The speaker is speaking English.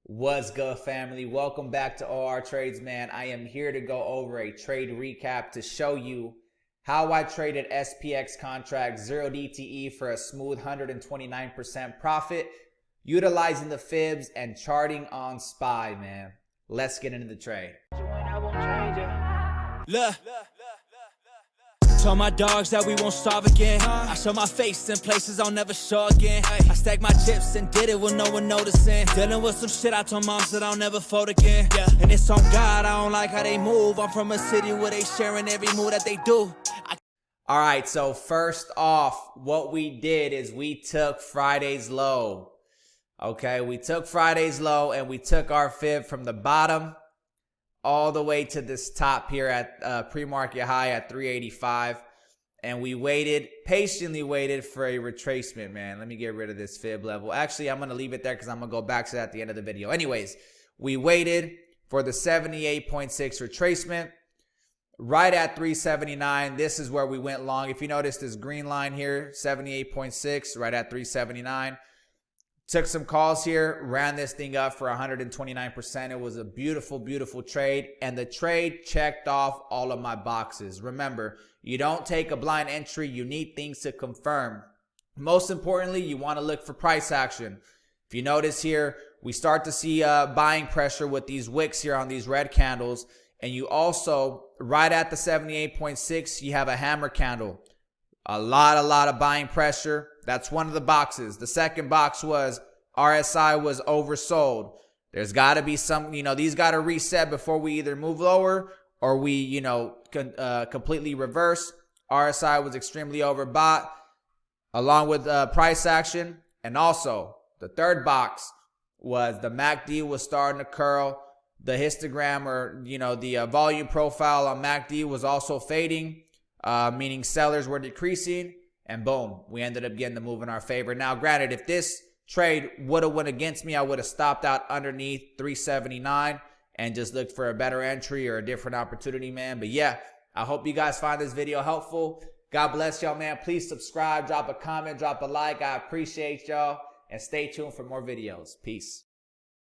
What's good, family? Welcome back to OR Trades, man. I am here to go over a trade recap to show you how I traded SPX contract 0 DTE for a smooth 129% profit, utilizing the fibs and charting on SPY, man. Let's get into the trade. Look. Told my dogs that we won't starve again. I show my face in places I'll never show again. I stacked my chips and did it with no one noticing. Dealing with some shit I told moms that I'll never fold again. And it's on God, I don't like how they move. I'm from a city where they sharing every move that they do. All right, so first off, what we did is we took Friday's low. Okay, we took Friday's low and we took our fib from the bottom all the way to this top here at pre-market high at 385, and we patiently waited for a retracement, man. Let me get rid of this fib level. Actually, I'm gonna leave it there because I'm gonna go back to that at the end of the video. Anyways, we waited for the 78.6 retracement right at 379. This is where we went long. If you notice this green line here, 78.6 right at 379. Took some calls here, ran this thing up for 129%. It was a beautiful, beautiful trade, and the trade checked off all of my boxes. Remember, you don't take a blind entry. You need things to confirm. Most importantly, you want to look for price action. If you notice here, we start to see buying pressure with these wicks here on these red candles, and you also, right at the 78.6, you have a hammer candle. A lot of buying pressure. That's one of the boxes. The second box was RSI was oversold. There's got to be some, these got to reset before we either move lower or we, completely reverse. RSI was extremely overbought along with price action. And also the third box was the MACD was starting to curl. The histogram or, the volume profile on MACD was also fading. Meaning sellers were decreasing, and boom, we ended up getting the move in our favor. Now, granted, if this trade would have went against me, I would have stopped out underneath 379 and just looked for a better entry or a different opportunity, man. But yeah, I hope you guys find this video helpful. God bless y'all, man. Please subscribe, drop a comment, drop a like. I appreciate y'all, and stay tuned for more videos. Peace.